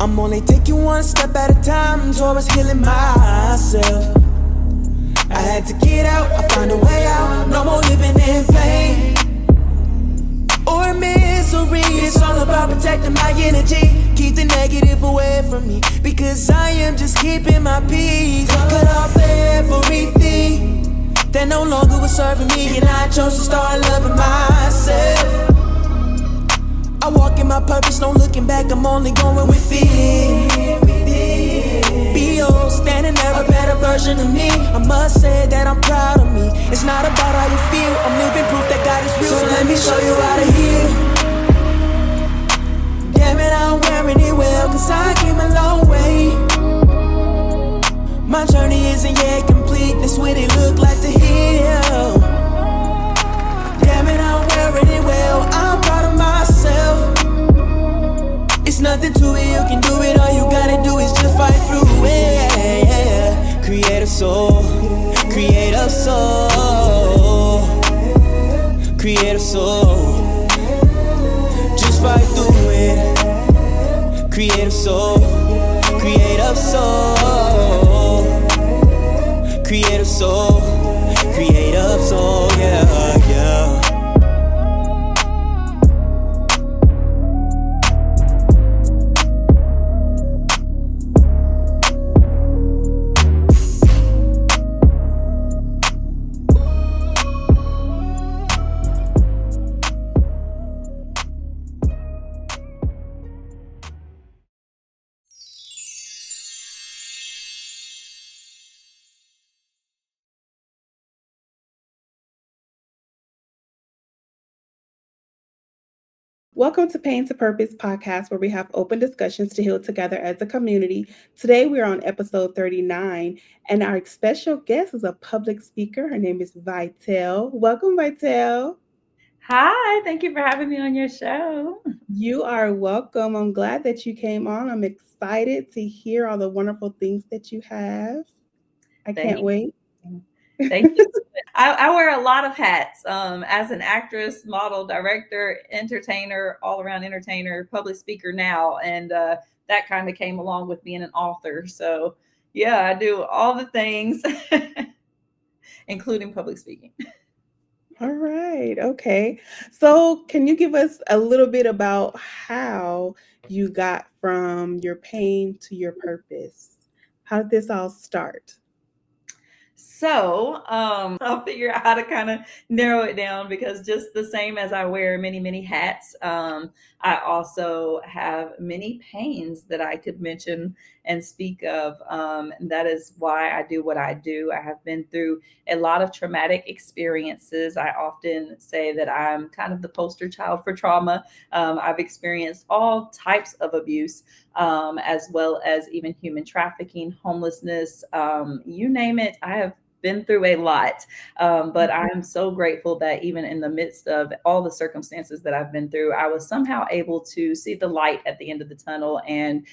I'm only taking one step at a time towards healing myself. I had to get out, I found a way out. No more living in pain or misery. It's all about protecting my energy. Keep the negative away from me, because I am just keeping my peace. Cut off everything that no longer was serving me, and I chose to start loving myself. I walk in my purpose, no looking back, I'm only going with it. B.O. standing there, a better version of me. I must say that I'm proud of me. It's not about how you feel, I'm living proof that God is real. So let me show you how to heal. Damn it, I'm wearing it well, cause I came a long way. My journey isn't yet complete, that's what it look like to heal. Damn it, I'm wearing it well, I'm proud of myself. It's nothing to it, you can do it, all you gotta do is just fight through it. Create a soul, create a soul, create a soul. Just fight through it. Create a soul, create a soul, create a soul, create a soul, yeah, yeah. Welcome to Pain to Purpose podcast, where we have open discussions to heal together as a community. Today we are on episode 39, and our special guest is a public speaker. Her name is Vitelle. Welcome, Vitelle. Hi, thank you for having me on your show. You are welcome. I'm glad that you came on. I'm excited to hear all the wonderful things that you have. I can't wait. Thank you. I wear a lot of hats as an actress, model, director, entertainer, all-around entertainer, public speaker now, and that kind of came along with being an author. So yeah, I do all the things, including public speaking. All right. Okay. So, can you give us a little bit about how you got from your pain to your purpose? How did this all start? So I'll figure out how to kind of narrow it down, because just the same as I wear many, many hats, I also have many pains that I could mention and speak of. And that is why I do what I do. I have been through a lot of traumatic experiences. I often say that I'm kind of the poster child for trauma. I've experienced all types of abuse, as well as even human trafficking, homelessness, you name it. I have been through a lot, but I'm so grateful that even in the midst of all the circumstances that I've been through, I was somehow able to see the light at the end of the tunnel and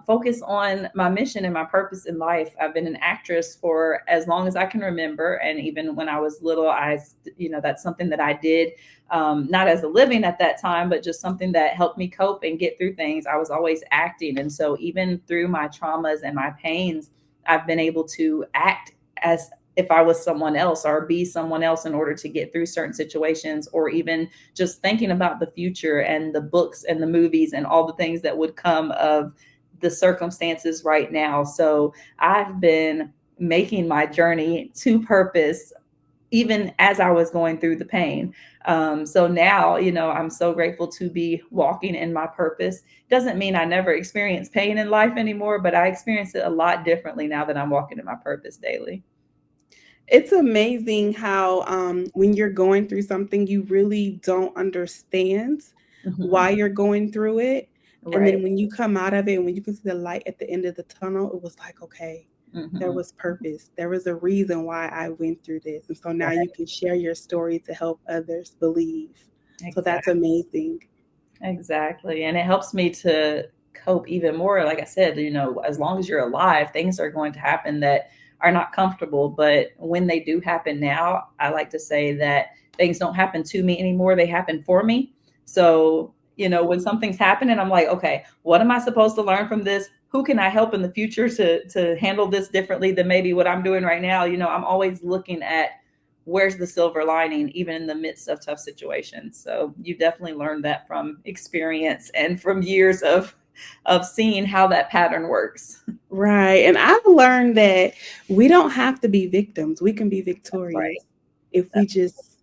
focus on my mission and my purpose in life. I've been an actress for as long as I can remember, and even when I was little, that's something that I did, not as a living at that time, but just something that helped me cope and get through things. I was always acting, and so even through my traumas and my pains, I've been able to act as if I was someone else, or be someone else, in order to get through certain situations, or even just thinking about the future and the books and the movies and all the things that would come of the circumstances right now. So I've been making my journey to purpose even as I was going through the pain. So now, I'm so grateful to be walking in my purpose. Doesn't mean I never experience pain in life anymore, but I experience it a lot differently now that I'm walking in my purpose daily. It's amazing how when you're going through something, you really don't understand why you're going through it. And Right. then when you come out of it and when you can see the light at the end of the tunnel, it was like, okay, There Mhm. was purpose. There was a reason why I went through this. And so now Right. you can share your story to help others believe. So that's Exactly. amazing. Exactly. And it helps me to cope even more. Like I said, as long as you're alive, things are going to happen that are not comfortable. But when they do happen now, I like to say that things don't happen to me anymore, they happen for me. So, when something's happening, I'm like, okay, what am I supposed to learn from this? Who can I help in the future to handle this differently than maybe what I'm doing right now? I'm always looking at where's the silver lining even in the midst of tough situations. So you definitely learned that from experience and from years of seeing how that pattern works. Right. And I've learned that we don't have to be victims. We can be That's right. victorious if we just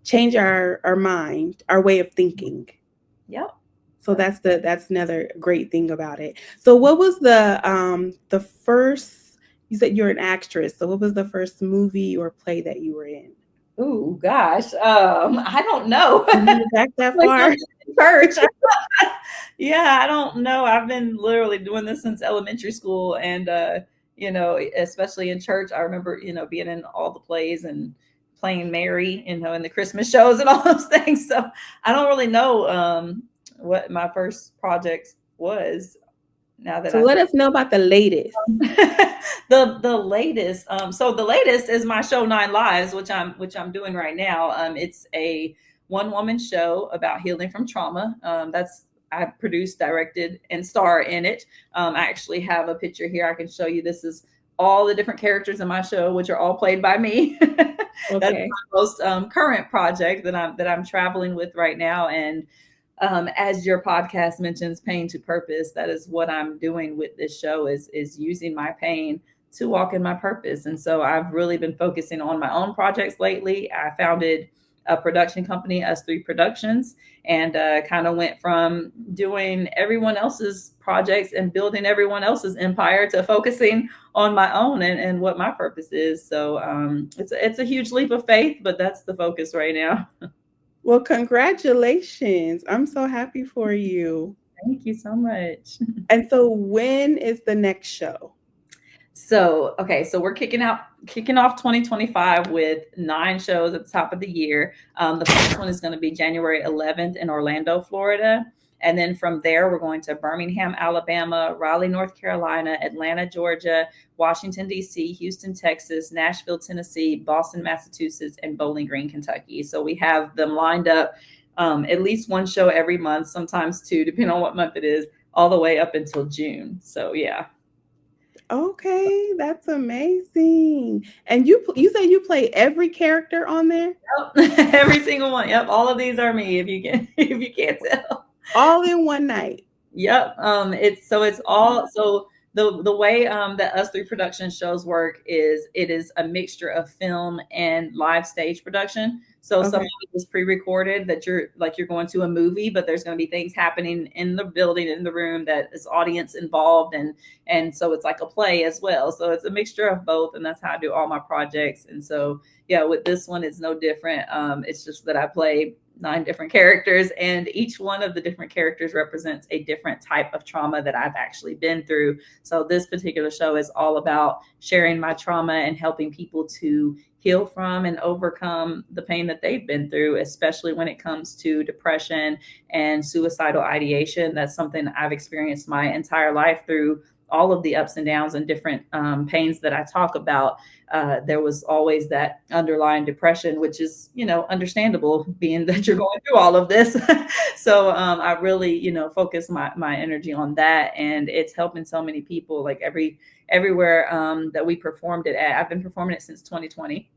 change our mind, our way of thinking. Yep. So that's another great thing about it. So what was the first, you said you're an actress. So what was the first movie or play that you were in? Ooh, gosh. I don't know. You made it back that Like far? something in church. Yeah, I don't know. I've been literally doing this since elementary school, and especially in church, I remember being in all the plays and playing Mary, in the Christmas shows and all those things. So I don't really know what my first project was. Now that So I let us know about the latest. the latest, so the latest is my show Nine Lives, which I'm doing right now. It's a one woman show about healing from trauma. That's I produced, directed, and star in it. I actually have a picture here I can show you. This is all the different characters in my show, which are all played by me. That's Okay. my most current project that I'm traveling with right now. And as your podcast mentions, pain to purpose, that is what I'm doing with this show, is using my pain to walk in my purpose. And so I've really been focusing on my own projects lately. I founded a production company, Us3 Productions, and kind of went from doing everyone else's projects and building everyone else's empire to focusing on my own and what my purpose is. So it's a huge leap of faith, but that's the focus right now. Well, congratulations. I'm so happy for you. Thank you so much. And so when is the next show? So, okay, so we're kicking off 2025 with 9 shows at the top of the year. The first one is going to be January 11th in Orlando, Florida. And then from there, we're going to Birmingham, Alabama, Raleigh, North Carolina, Atlanta, Georgia, Washington, D.C., Houston, Texas, Nashville, Tennessee, Boston, Massachusetts, and Bowling Green, Kentucky. So we have them lined up, at least one show every month, sometimes two, depending on what month it is, all the way up until June. So, yeah. Okay, that's amazing. And you say you play every character on there? Yep. Every single one. Yep. All of these are me, if you can if you can't tell. All in one night. Yep. It's all so the way that Us3 production shows work is it is a mixture of film and live stage production. So some of Okay. it is pre-recorded that you're going to a movie, but there's going to be things happening in the building, in the room, that is audience involved, and so it's like a play as well. So it's a mixture of both, and that's how I do all my projects. And so yeah, with this one it's no different. It's just that I play 9 different characters, and each one of the different characters represents a different type of trauma that I've actually been through. So this particular show is all about sharing my trauma and helping people to heal from and overcome the pain that they've been through, especially when it comes to depression and suicidal ideation. That's something I've experienced my entire life through all of the ups and downs and different pains that I talk about. There was always that underlying depression, which is, understandable, being that you're going through all of this. So I really, focus my energy on that, and it's helping so many people. Like everywhere that we performed it at, I've been performing it since 2020.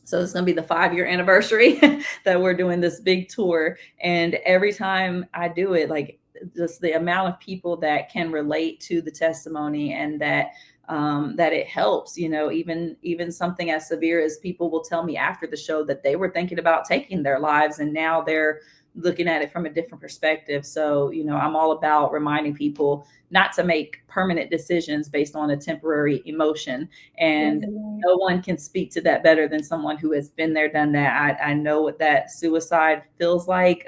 So it's going to be the 5-year anniversary that we're doing this big tour. And every time I do it, like, just the amount of people that can relate to the testimony, and that it helps, even something as severe as people will tell me after the show that they were thinking about taking their lives, and now they're looking at it from a different perspective. So, I'm all about reminding people not to make permanent decisions based on a temporary emotion. And Right. no one can speak to that better than someone who has been there, done that. I know what that suicide feels like.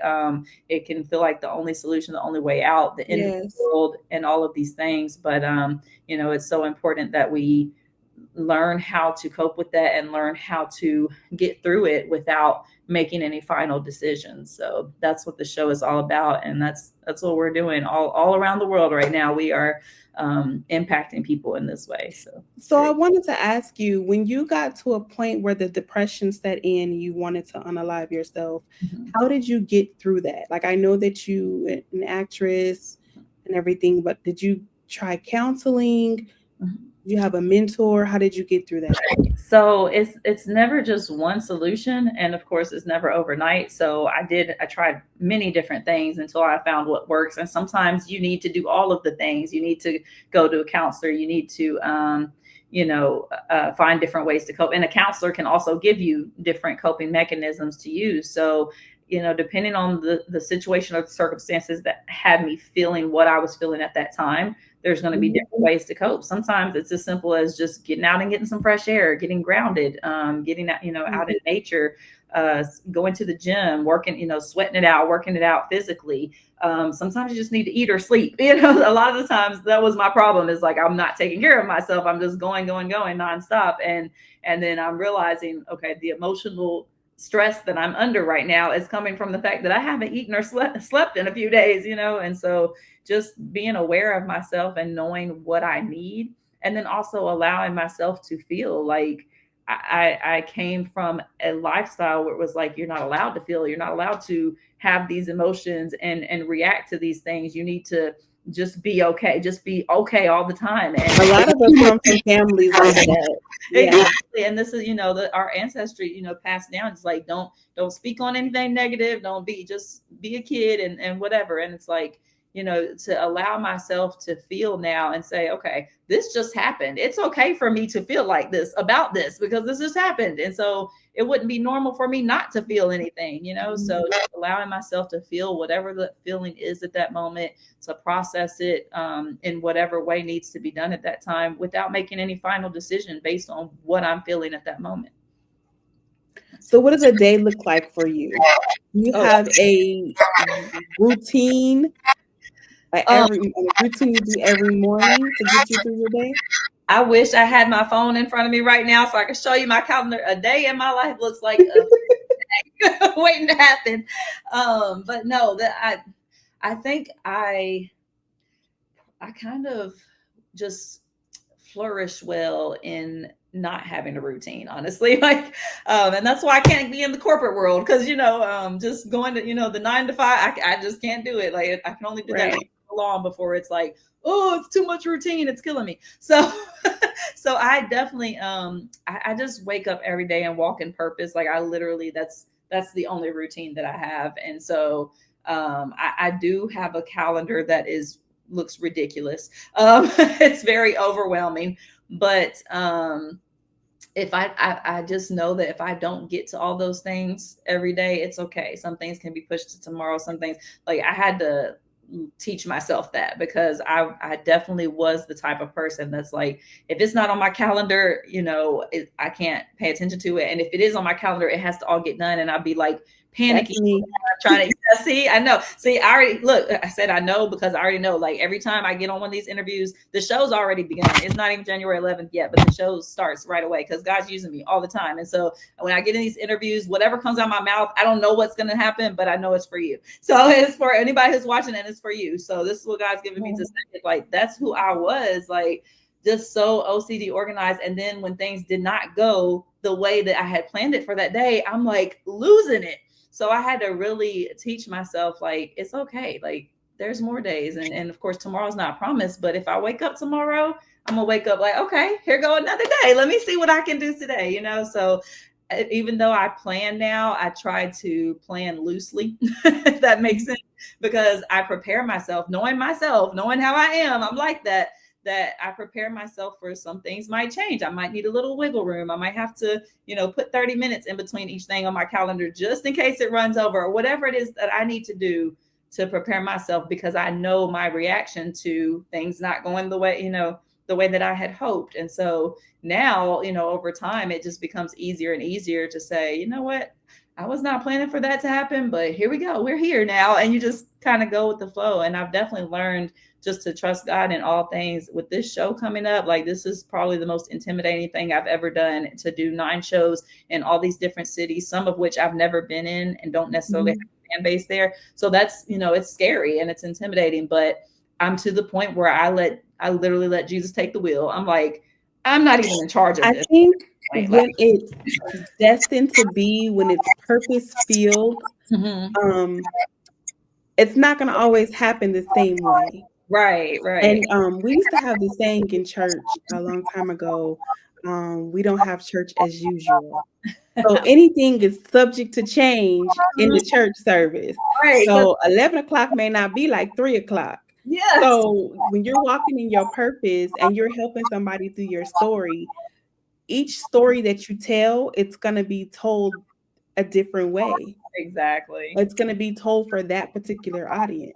It can feel like the only solution, the only way out, the end of the Yes. world, and all of these things. But it's so important that we learn how to cope with that and learn how to get through it without making any final decisions. So that's what the show is all about, and that's what we're doing all around the world right now. We are impacting people in this way. So I wanted to ask you, when you got to a point where the depression set in, you wanted to unalive yourself, how did you get through that? Like, I know that you an actress and everything, but did you try counseling? Do you have a mentor? How did you get through that? So it's never just one solution, and of course it's never overnight. So I tried many different things until I found what works. And sometimes you need to do all of the things. You need to go to a counselor. You need to find different ways to cope. And a counselor can also give you different coping mechanisms to use. So depending on the situation or the circumstances that had me feeling what I was feeling at that time, there's going to be different ways to cope. Sometimes it's as simple as just getting out and getting some fresh air, getting grounded, getting out, out in nature, going to the gym, working, sweating it out, working it out physically. Sometimes you just need to eat or sleep. A lot of the times that was my problem, is like, I'm not taking care of myself. I'm just going nonstop. And then I'm realizing, okay, the emotional stress that I'm under right now is coming from the fact that I haven't eaten or slept in a few days, and so just being aware of myself and knowing what I need, and then also allowing myself to feel. Like I came from a lifestyle where it was like, you're not allowed to feel, you're not allowed to have these emotions and react to these things. You need to just be okay all the time. And a lot of us come from families like that. Yeah. Exactly. And this is, our ancestry, passed down. It's like, don't speak on anything negative. Just be a kid and whatever. And it's like, to allow myself to feel now and say, okay, this just happened. It's okay for me to feel like this about this, because this just happened. And so it wouldn't be normal for me not to feel anything, so just allowing myself to feel whatever the feeling is at that moment, to process it in whatever way needs to be done at that time, without making any final decision based on what I'm feeling at that moment. So what does a day look like for you? You have a routine, routine you do every morning to get you through your day? I wish I had my phone in front of me right now so I could show you my calendar. A day in my life looks like waiting to happen. But no, that I think I kind of just flourish well in not having a routine, honestly. Like, and that's why I can't be in the corporate world, because just going to the 9 to 5, I just can't do it. Like, I can only do that long before it's like, oh, it's too much routine, it's killing me. So so I definitely I just wake up every day and walk in purpose. Like, I literally, that's the only routine that I have. And so I do have a calendar that looks ridiculous. It's very overwhelming, but if I just know that if I don't get to all those things every day, it's okay. Some things can be pushed to tomorrow. Some things, like, I had to teach myself that, because I definitely was the type of person that's like, if it's not on my calendar, I can't pay attention to it. And if it is on my calendar, it has to all get done. And I'd be like panicking, trying to I said I know, because I already know. Like, every time I get on one of these interviews, the show's already begun. It's not even January 11th yet, but the show starts right away, because God's using me all the time. And so when I get in these interviews, whatever comes out of my mouth, I don't know what's going to happen, but I know it's for you. So it's for anybody who's watching, and it's for you. So this is what God's given me to say. Like, that's who I was, like, just so OCD organized. And then when things did not go the way that I had planned it for that day, I'm like losing it. So I had to really teach myself, like, it's okay. Like, there's more days. And of course, tomorrow's not promised. But if I wake up tomorrow, I'm going to wake up like, okay, here go another day. Let me see what I can do today, So even though I plan now, I try to plan loosely, if that makes sense, because I prepare myself, knowing how I am. I'm like that I prepare myself for some things might change. I might need a little wiggle room. I might have to, put 30 minutes in between each thing on my calendar, just in case it runs over, or whatever it is that I need to do to prepare myself, because I know my reaction to things not going the way, the way that I had hoped. And so now, over time, it just becomes easier and easier to say, you know what, I was not planning for that to happen, but here we go. We're here now. And you just kind of go with the flow. And I've definitely learned just to trust God in all things. With this show coming up, like this is probably the most intimidating thing I've ever done, to do 9 shows in all these different cities, some of which I've never been in and don't necessarily have a fan base there. So that's, it's scary and it's intimidating, but I'm to the point where I literally let Jesus take the wheel. I'm like, I'm not even in charge of I this. think Like, when it's destined to be, when it's purpose filled, mhm. um, it's not going to always happen the same way. Right, right. And we used to have this saying in church a long time ago, we don't have church as usual. So anything is subject to change in the church service. Right, because So 11 o'clock may not be like 3 o'clock. yes, So when you're walking in your purpose and you're helping somebody through your story, each story that you tell, it's going to be told a different way. exactly. It's going to be told for that particular audience.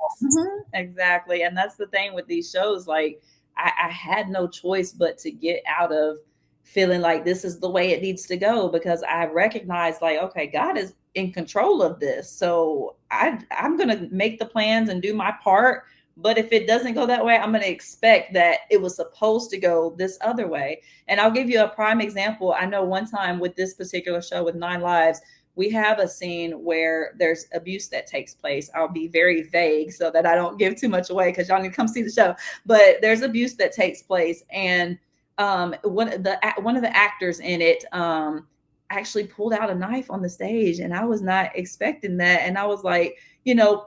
Exactly. And that's the thing with these shows. Like, I had no choice but to get out of feeling like this is the way it needs to go, because I recognize, like, okay, God is in control of this. So I'm going to make the plans and do my part. But if it doesn't go that way, I'm going to expect that it was supposed to go this other way. And I'll give you a prime example. I know one time with this particular show with 9 Lives, we have a scene where there's abuse that takes place. I'll be very vague so that I don't give too much away, because y'all need to come see the show. But there's abuse that takes place, and one of the actors in it actually pulled out a knife on the stage, and I was not expecting that. And I was like,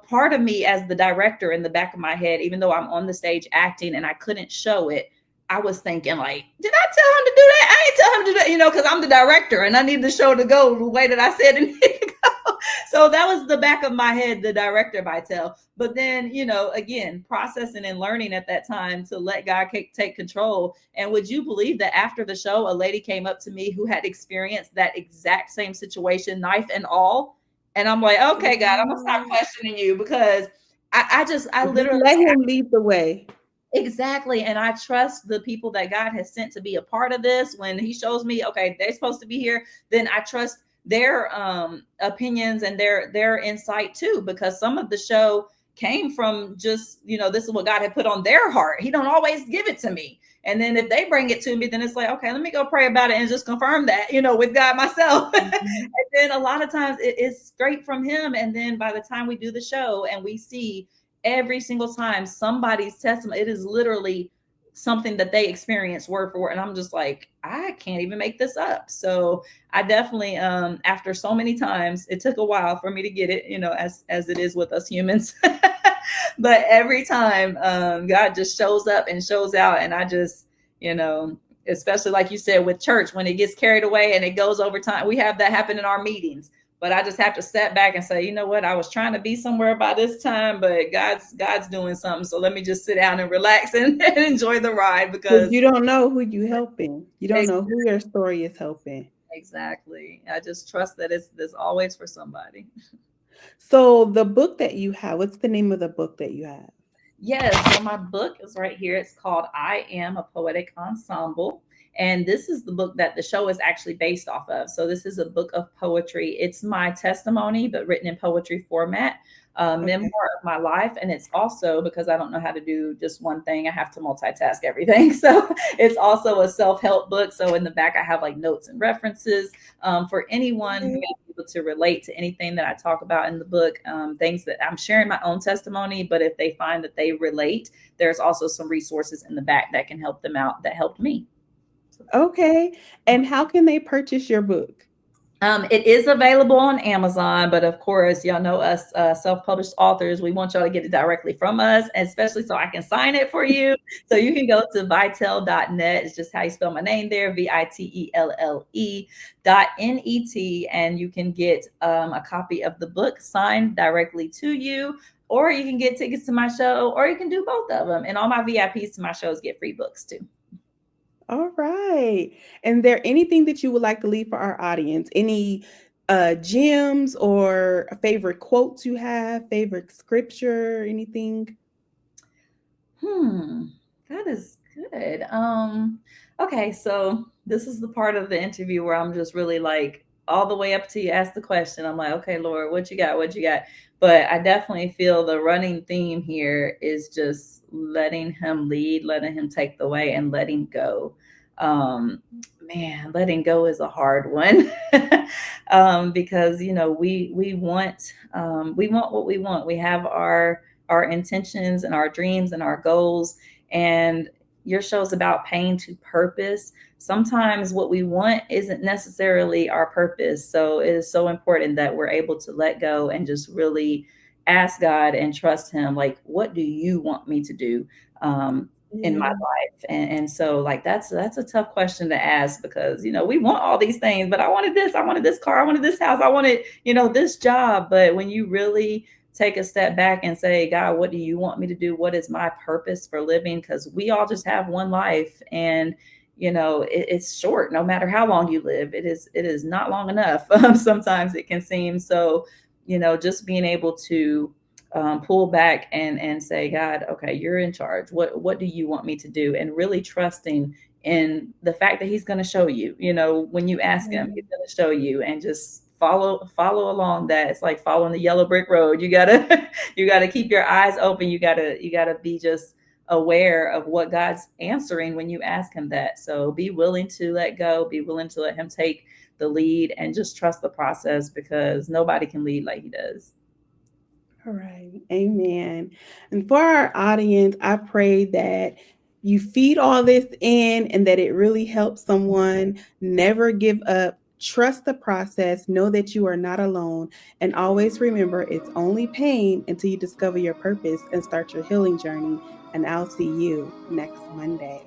part of me as the director, in the back of my head, even though I'm on the stage acting and I couldn't show it, I was thinking, like, did I tell him to do that? I ain't tell him to do that, because I'm the director and I need the show to go the way that I said it needed to go. So that was the back of my head, the director, Vitelle. But then, again, processing and learning at that time to let God take control. And would you believe that after the show, a lady came up to me who had experienced that exact same situation, knife and all. And I'm like, okay, God, I'm going to stop questioning you, because I Just literally, let him lead the way. exactly. And I trust the people that God has sent to be a part of this. When he shows me, okay, they're supposed to be here, then I trust their opinions and their insight too, because some of the show came from just, this is what God had put on their heart. He don't always give it to me. And then if they bring it to me, then it's like, okay, let me go pray about it and just confirm that, with God myself. And then a lot of times it is straight from him. And then by the time we do the show and we see every single time somebody's testimony, it is literally something that they experience word for word. And I'm just like, I can't even make this up. So I definitely, after so many times, it took a while for me to get it, as it is with us humans. But every time, God just shows up and shows out. And I just, especially like you said with church, when it gets carried away and it goes over time, we have that happen in our meetings. But I just have to step back and say, you know what? I was trying to be somewhere by this time, but God's doing something. So let me just sit down and relax and enjoy the ride, Because because you don't know who you helping. You don't know who your story is helping. exactly. I just trust that there's always for somebody. So the book that you have, what's the name of the book that you have? Yes, so my book is right here. It's called I Am a Poetic Ensemble. And this is the book that the show is actually based off of. So this is a book of poetry. It's my testimony, but written in poetry format, memoir of my life. And it's also, because I don't know how to do just one thing, I have to multitask everything. So it's also a self-help book. So in the back, I have like notes and references for anyone who may be able to relate to anything that I talk about in the book, things that I'm sharing my own testimony. But if they find that they relate, there's also some resources in the back that can help them out, that helped me. Okay. And how can they purchase your book? It is available on Amazon, but of course, y'all know us self-published authors. We want y'all to get it directly from us, especially so I can sign it for you. So you can go to vitelle.net. It's just how you spell my name there, VITELLE.net, and you can get a copy of the book signed directly to you, or you can get tickets to my show, or you can do both of them. And all my VIPs to my shows get free books too. All right. And there anything that you would like to leave for our audience? Any gems or favorite quotes you have, favorite scripture, anything? That is good. Okay, so this is the part of the interview where I'm just really like, all the way up to you ask the question. I'm like, okay, Lord, what you got? What you got? But I definitely feel the running theme here is just letting him lead, letting him take the way, and letting go. Um, Man, letting go is a hard one. Because we want what we want. We have our intentions and our dreams and our goals. And your show's about pain to purpose. Sometimes what we want isn't necessarily our purpose. So it is so important that we're able to let go and just really ask God and trust Him. Like, what do you want me to do in my Yeah. life? And so, like, that's a tough question to ask, because we want all these things. But I wanted this car, I wanted this house, I wanted this job. But when you really take a step back and say, God, what do you want me to do? What is my purpose for living? Because we all just have one life, and it's short. No matter how long you live, it is not long enough. Sometimes it can seem so. Just being able to pull back and say, God, okay, you're in charge. What do you want me to do? And really trusting in the fact that He's going to show you. When you ask Him, He's going to show you. And just follow along that. It's like following the yellow brick road. You gotta you gotta keep your eyes open. You gotta be just aware of what God's answering when you ask Him that. So be willing to let go, be willing to let Him take the lead, and just trust the process, because nobody can lead like He does. All right. Amen. And for our audience, I pray that you feed all this in and that it really helps someone. Never give up. Trust the process. Know that you are not alone. And always remember, it's only pain until you discover your purpose and start your healing journey. And I'll see you next Monday.